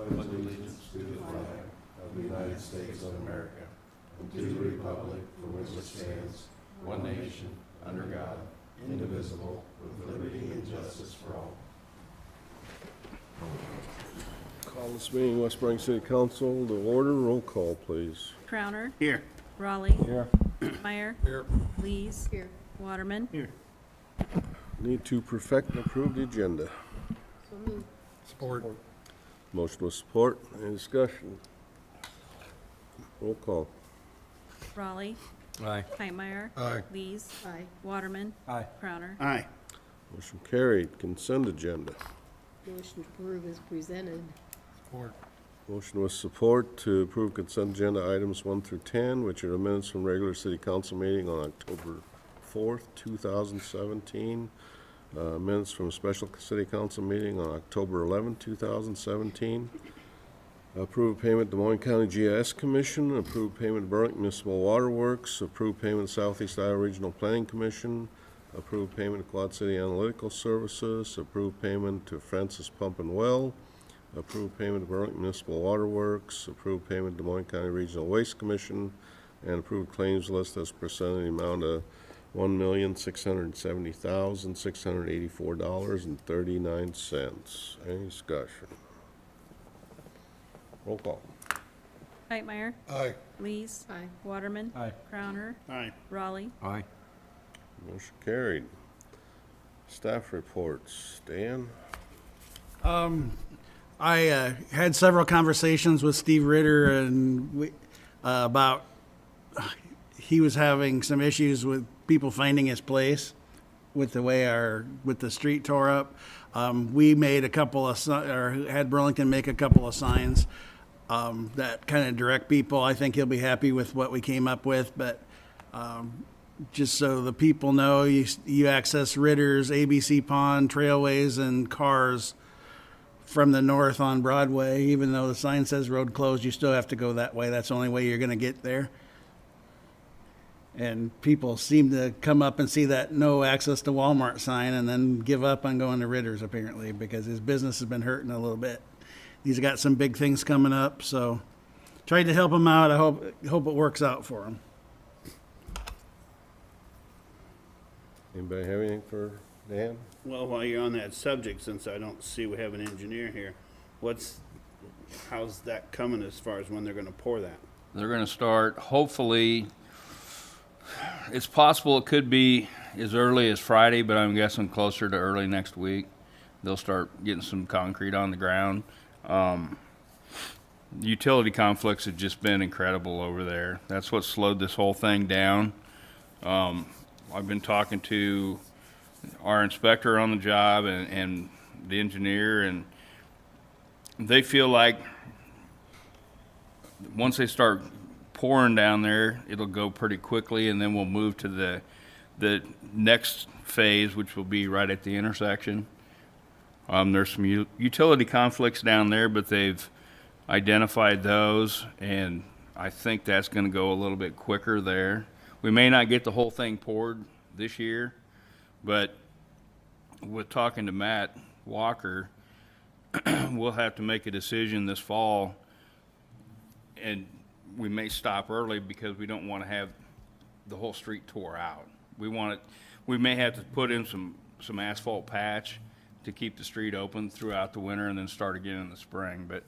pledge allegiance to the flag of the United States of America and to the republic for which it stands, one nation, under God, indivisible, with liberty and justice for all. Call this meeting, West Burlington City Council, to order. Roll call, please. Crowner. Here. Raleigh. Here. Meyer. Here. Lees. Here. Waterman. Here. Need to perfect and approve the agenda. So moved. Support. Motion with support. Any discussion? Roll call. Raleigh. Aye. Meyer. Aye. Lees. Aye. Waterman. Aye. Crowner. Aye. Motion carried. Consent agenda. Motion to approve is presented. Support. Motion with support to approve consent agenda items 1 through 10, which are the minutes from regular city council meeting on October 4th, 2017. Minutes from special city council meeting on October 11th, 2017. Approved payment to Des Moines County GIS Commission. Approved payment to Burlington Municipal Water Works. Approved payment to Southeast Iowa Regional Planning Commission. Approved payment to Quad City Analytical Services. Approved payment to Francis Pump and Well. Approved payment to Burlington Municipal Water Works. Approved payment to Des Moines County Regional Waste Commission. And approved claims list as presented in the amount of $1,670,684.39. Any discussion? Roll call. Meyer. Aye. Lees. Aye. Waterman. Aye. Crowner. Aye. Raleigh. Aye. Motion carried. Staff reports. Dan? I had several conversations with Steve Ritter and about he was having some issues with people finding his place with the way with the street tore up. We made a couple of had Burlington make a couple of signs that kind of direct people. I think he'll be happy with what we came up with, but just so the people know, you access Ritter's, ABC Pond, Trailways, and Cars from the north on Broadway. Even though the sign says road closed, you still have to go that way. That's the only way you're going to get there. And people seem to come up and see that no access to Walmart sign and then give up on going to Ritter's, apparently, because his business has been hurting a little bit. He's got some big things coming up, so tried to help him out. I hope it works out for him. Anybody have anything for Dan? Well, while you're on that subject, since I don't see we have an engineer here, how's that coming as far as when they're gonna pour that? They're going to start, hopefully, it's possible it could be as early as Friday, but I'm guessing closer to early next week. They'll start getting some concrete on the ground. Utility conflicts have just been incredible over there. That's what slowed this whole thing down. I've been talking to our inspector on the job and the engineer, and they feel like once they start pouring down there, it'll go pretty quickly, and then we'll move to the next phase, which will be right at the intersection. There's some utility conflicts down there, but they've identified those, and I think that's going to go a little bit quicker there. We may not get the whole thing poured this year, but with talking to Matt Walker, we'll have to make a decision this fall, and we may stop early because we don't want to have the whole street tore out. We may have to put in some asphalt patch to keep the street open throughout the winter and then start again in the spring. But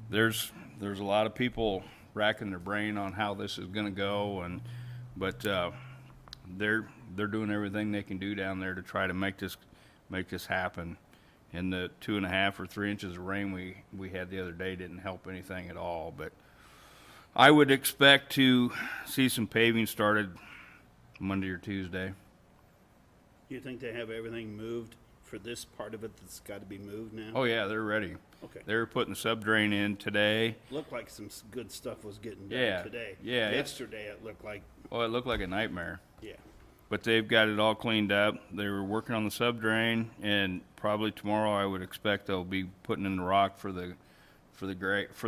there's a lot of people racking their brain on how this is going to go, but they're doing everything they can do down there to try to make this happen. And the 2.5 or 3 inches of rain we had the other day didn't help anything at all. But I would expect to see some paving started Monday or Tuesday. Do you think they have everything moved for this part of it that's got to be moved now? Oh yeah, they're ready. Okay. They're putting the sub-drain in today. Looked like some good stuff was getting done Yeah, today. yeah, Yesterday it looked like, Oh, it looked like a nightmare. yeah. But they've got it all cleaned up. They were working on the sub-drain, and probably tomorrow I would expect they'll be putting in the rock for the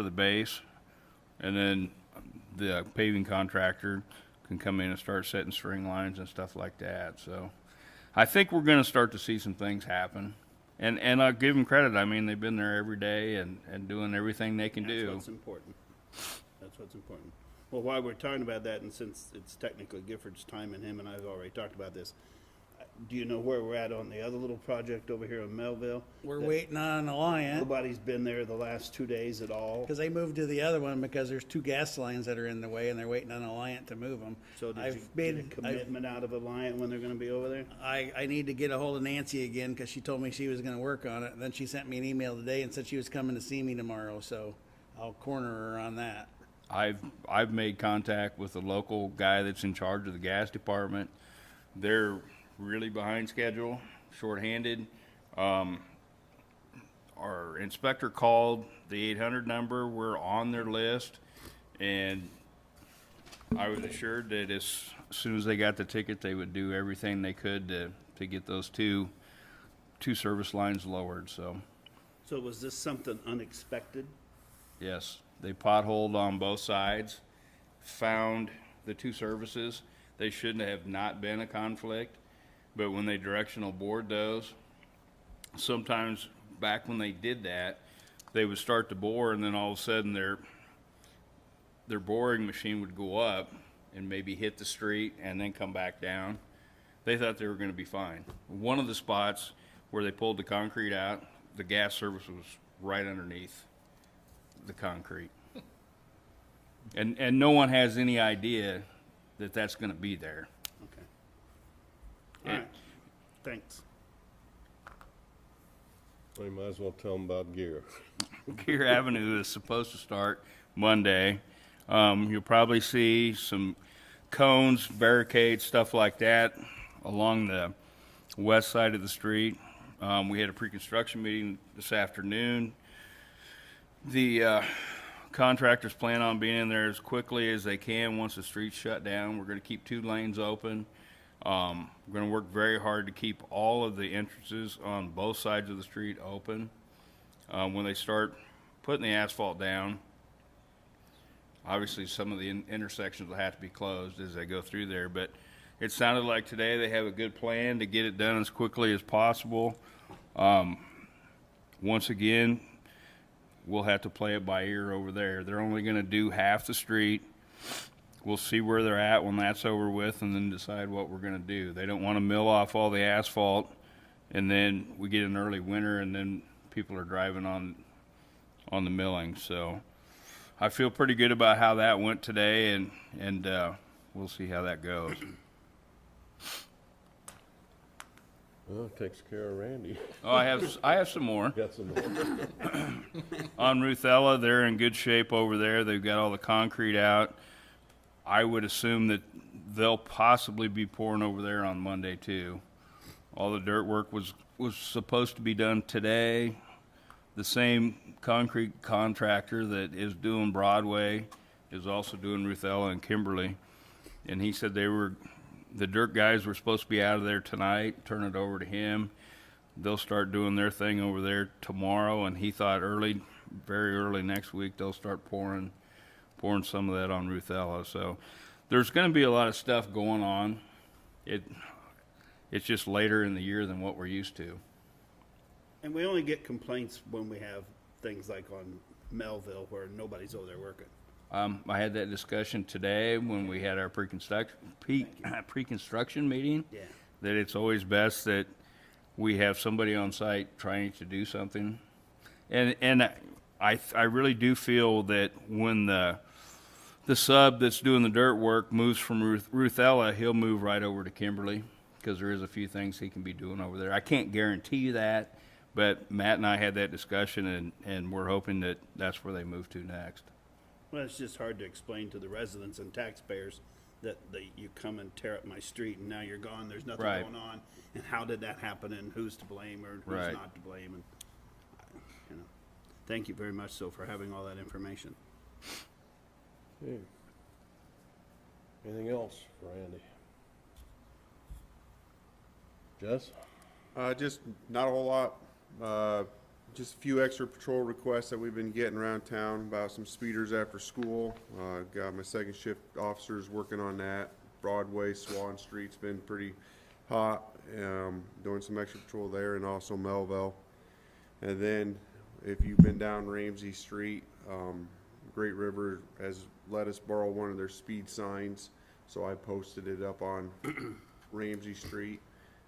base, and then the paving contractor can come in and start setting string lines and stuff like that. So I think we're going to start to see some things happen, And I'll give them credit. I mean, they've been there every day and doing everything they can That's do. what's important. That's what's important. Well, while we're talking about that, and since it's technically Gifford's time and him and I have already talked about this, do you know where we're at on the other little project over here in Melville? We're That waiting on Alliant, Nobody's been there the last 2 days at all. because they moved to the other one because there's 2 gas lines that are in the way, and they're waiting on Alliant to move them. So did I've you made get a commitment out of Alliant when they're gonna be over there? I need to get a hold of Nancy again, because she told me she was gonna work on it. And then she sent me an email today and said she was coming to see me tomorrow, so I'll corner her on that. I've made contact with the local guy that's in charge of the gas department. They're really behind schedule, shorthanded. Our inspector called the 800 number. We're on their list, and I was assured that as soon as they got the ticket, they would do everything they could to get those two service lines lowered. So, So was this something unexpected? yes, they potholed on both sides, found the 2 services. They shouldn't have not been a conflict, but when they directional bored those, sometimes back when they did that, they would start to bore, and then all of a sudden their boring machine would go up and maybe hit the street and then come back down. They thought they were going to be fine. One of the spots where they pulled the concrete out, the gas service was right underneath the concrete. And no one has any idea that that's going to be there. Okay. All right, thanks. Well, you might as well tell them about gear. Gear Avenue is supposed to start Monday. You'll probably see some cones, barricades, stuff like that along the west side of the street. We had a pre-construction meeting this afternoon. The contractors plan on being in there as quickly as they can once the street's shut down. We're going to keep 2 lanes open. We're going to work very hard to keep all of the entrances on both sides of the street open. When they start putting the asphalt down, obviously some of the intersections will have to be closed as they go through there, but it sounded like today they have a good plan to get it done as quickly as possible. Once again, we'll have to play it by ear over there. They're only going to do half the street. We'll see where they're at when that's over with and then decide what we're going to do. They don't want to mill off all the asphalt, and then we get an early winter and then people are driving on the milling. So I feel pretty good about how that went today, and we'll see how that goes. Well, it takes care of Randy. Oh, I have some more. Got some more. On Ruthella, they're in good shape over there. They've got all the concrete out. I would assume that they'll possibly be pouring over there on Monday too. All the dirt work was supposed to be done today. The same concrete contractor that is doing Broadway is also doing Ruthella and Kimberly. And he said the dirt guys were supposed to be out of there tonight, turn it over to him. They'll start doing their thing over there tomorrow, and he thought very early next week they'll start pouring some of that on Ruthella. So there's going to be a lot of stuff going on. It's just later in the year than what we're used to. And we only get complaints when we have things like on Melville where nobody's over there working. I had that discussion today when we had our pre-construction meeting. Yeah. That it's always best that we have somebody on site trying to do something, and I really do feel that when the sub that's doing the dirt work moves from Ruthella, he'll move right over to Kimberly because there is a few things he can be doing over there. I can't guarantee you that, but Matt and I had that discussion, and we're hoping that that's where they move to next. Well, it's just hard to explain to the residents and taxpayers that you come and tear up my street and now you're gone, there's nothing Right. going on. And how did that happen and who's to blame or who's Right. not to blame? And, thank you very much so for having all that information. Okay. Anything else for Randy? Jess? Just not a whole lot. Just a few extra patrol requests that we've been getting around town about some speeders after school. Got my second shift officers working on that. Broadway, Swan Street's been pretty hot. Doing some extra patrol there, and also Melville. And then if you've been down Ramsey Street, Great River has let us borrow one of their speed signs. So I posted it up on Ramsey Street.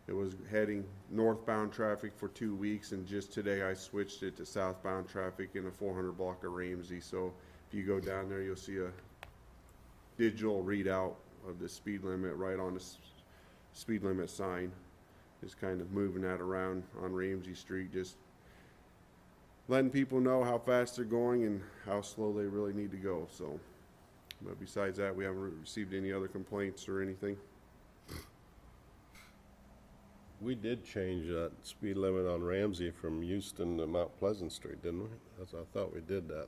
It was heading northbound traffic for 2 weeks, and just today I switched it to southbound traffic in a 400 block of Ramsey. So if you go down there, you'll see a digital readout of the speed limit right on the speed limit sign. Just kind of moving that around on Ramsey Street, just letting people know how fast they're going and how slow they really need to go. So, but besides that, we haven't received any other complaints or anything. We did change that speed limit on Ramsey from Houston to Mount Pleasant Street, didn't we? I thought we did that.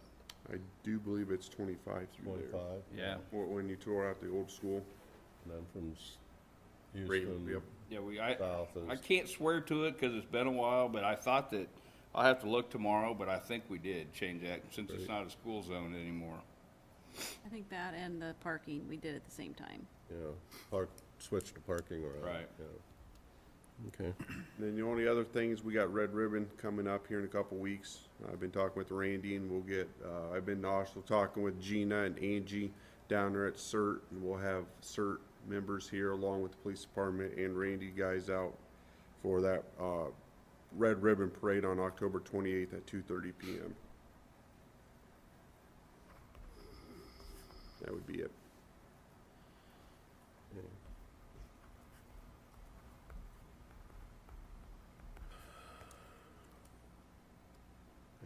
I do believe it's 25 through 25. there. Yeah. When you tore out the old school. And then from Raven, Houston yep. Yeah, south I is, can't swear to it because it's been a while, but I thought that, I'll have to look tomorrow, but I think we did change that since it's not a school zone anymore. I think that and the parking, we did at the same time. switch to parking around. Right. Yeah. Okay. Then the only other thing is we got Red Ribbon coming up here in a couple weeks. I've been talking with Randy, and we'll get, I've been also talking with Gina and Angie down there at CERT, and we'll have CERT members here along with the police department and Randy guys out for that Red Ribbon Parade on October 28th at 2:30 p.m. That would be it.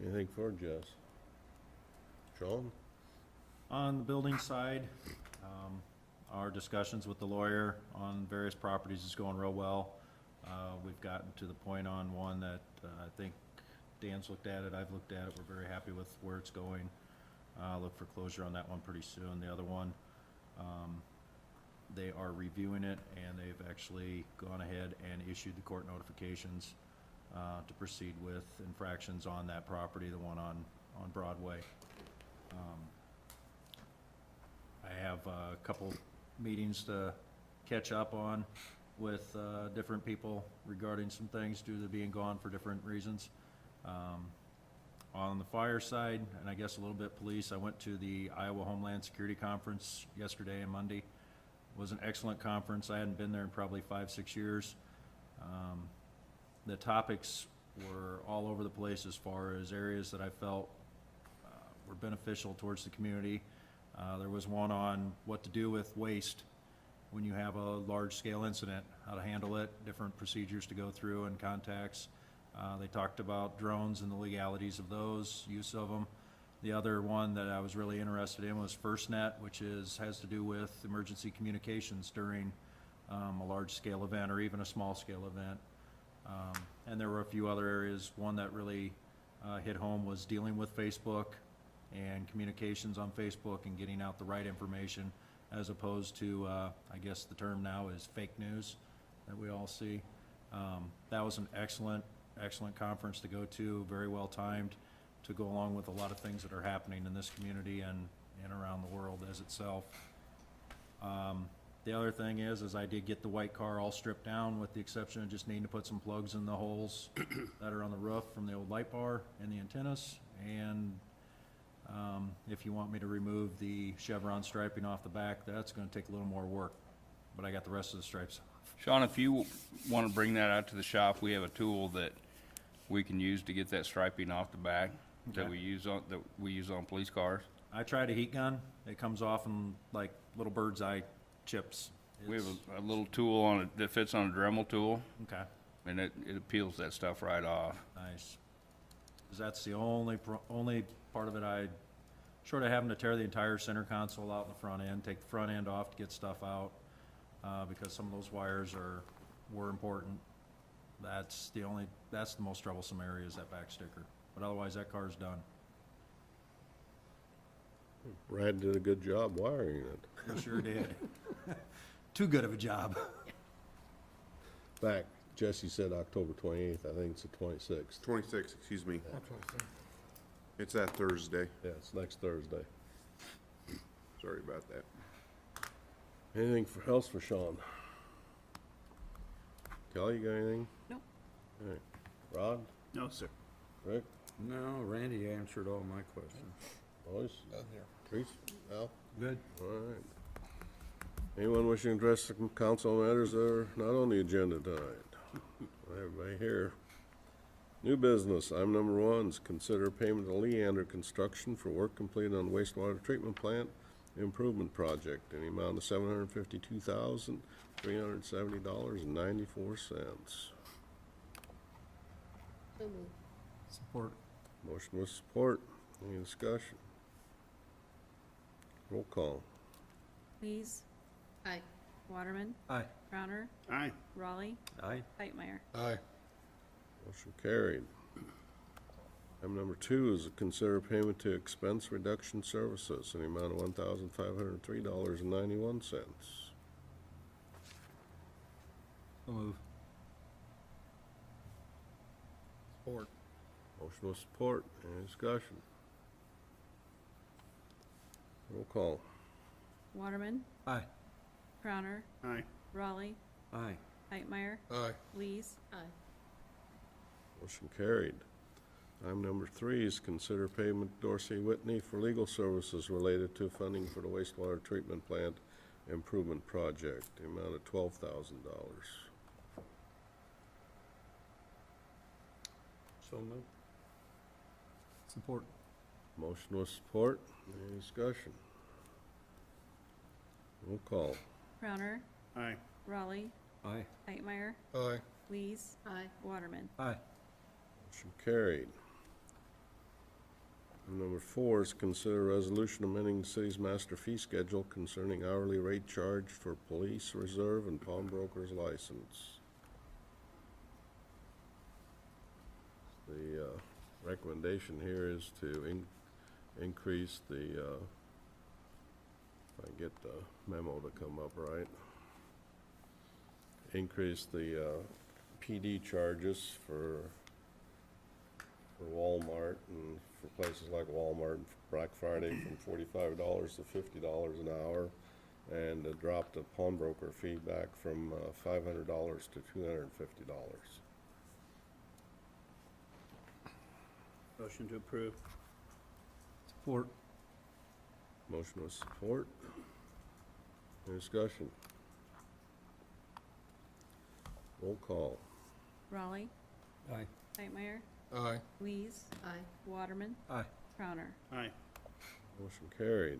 Anything for Jess? Sean? On the building side, our discussions with the lawyer on various properties is going real well. We've gotten to the point on one that I think Dan's looked at it, I've looked at it, we're very happy with where it's going. Look for closure on that one pretty soon. The other one, they are reviewing it, and they've actually gone ahead and issued the court notifications to proceed with infractions on that property, the one on Broadway. I have a couple meetings to catch up on with different people regarding some things due to being gone for different reasons. On the fire side, and I guess a little bit police, I went to the Iowa Homeland Security Conference yesterday and Monday. It was an excellent conference. I hadn't been there in probably 5-6 years. The topics were all over the place as far as areas that I felt were beneficial towards the community. There was one on what to do with waste when you have a large-scale incident, how to handle it, different procedures to go through and contacts. They talked about drones and the legalities of those, use of them. The other one that I was really interested in was FirstNet, which has to do with emergency communications during a large-scale event or even a small-scale event. And there were a few other areas. One that really hit home was dealing with Facebook and communications on Facebook and getting out the right information, as opposed to, I guess the term now is fake news that we all see. That was an excellent conference to go to, very well timed, to go along with a lot of things that are happening in this community and around the world as itself. The other thing is I did get the white car all stripped down, with the exception of just needing to put some plugs in the holes that are on the roof from the old light bar and the antennas. And if you want me to remove the chevron striping off the back, that's going to take a little more work, but I got the rest of the stripes off. Sean, if you want to bring that out to the shop, we have a tool that we can use to get that striping off the back that Okay. we use on police cars. I tried a heat gun. It comes off in like little bird's eye chips. We have It's- a little tool on it that fits on a Dremel tool, Okay, and it peels that stuff right off. nice. 'Cause that's the only part of it short of having to tear the entire center console out in the front end, take the front end off to get stuff out, because some of those wires were important. That's the most troublesome area, is that back sticker. But otherwise, that car's done. Brad did a good job wiring it. We sure did. Too good of a job. Back, Jesse said October 28th, I think it's the 26th. 26, excuse me. It's that Thursday. Yeah, it's next Thursday. Sorry about that. Anything else for Sean? Kelly, you got anything? Nope. All right. Rod? No, sir. Rick? No, Randy answered all my questions. Lois? None here. Teresa? Al? Good. All right. Anyone wishing to address the council on matters that are not on the agenda tonight? Everybody here. New business, item number 1 is consider payment to Leander Construction for work completed on wastewater treatment plant improvement project in the amount of $752,370.94. So moved. Support. Motion with support. Any discussion? Roll call. Lees, Aye. Waterman, Aye. Crowner, Aye. Raleigh, Aye. Pipemeyer. Aye. Motion carried. Item number 2 is to consider payment to expense reduction services in the amount of $1,503.91. So move. Support. Motion with support. Any discussion? Roll call. Waterman, Aye. Crowner, Aye. Raleigh, Aye. Pipemeyer, Aye. Lees, Aye. Motion carried. Item number 3 is consider payment to Dorsey Whitney for legal services related to funding for the wastewater treatment plant improvement project, the amount of $12,000. So move. Support. Motion with support. Any discussion? Roll call. Crowner, Aye. Raleigh, Aye. Pipemeyer, Aye. Lees, Aye. Waterman. Aye. Motion carried. Item number 4 is consider resolution amending the city's master fee schedule concerning hourly rate charged for police reserve and pawnbroker's license. The recommendation here is to increase the, if I get the memo to come up right, increase the PD charges for Walmart and for places like Walmart and Black Friday from $45 to $50 an hour, and drop the pawnbroker fee back from $500 to $250. Motion to approve. Support. Motion with support. Any discussion? Roll call. Raleigh, Aye. Pipemeyer, Aye. Lees, Aye. Waterman, Aye. Crowner. Aye. Motion carried.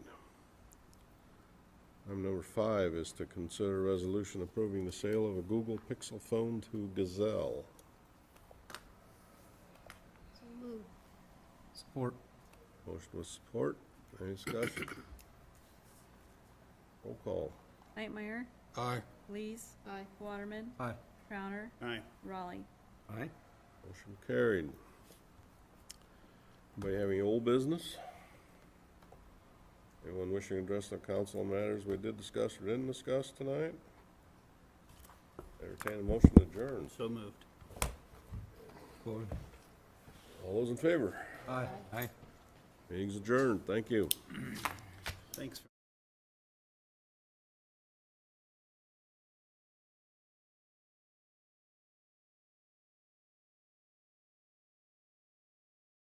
Item number 5 is to consider resolution approving the sale of a Google Pixel phone to Gazelle. So moved. Support. Motion with support. Any discussion? Roll call. Pipemeyer, Aye. Lees, Aye. Waterman, Aye. Crowner, Aye. Raleigh. Aye. Motion carried. Anybody have any old business? Anyone wishing to address the council on matters we did discuss or didn't discuss tonight? Entertain a motion to adjourn. So moved. Support. All those in favor? Aye. Aye. Meeting's adjourned. Thank you. Thanks.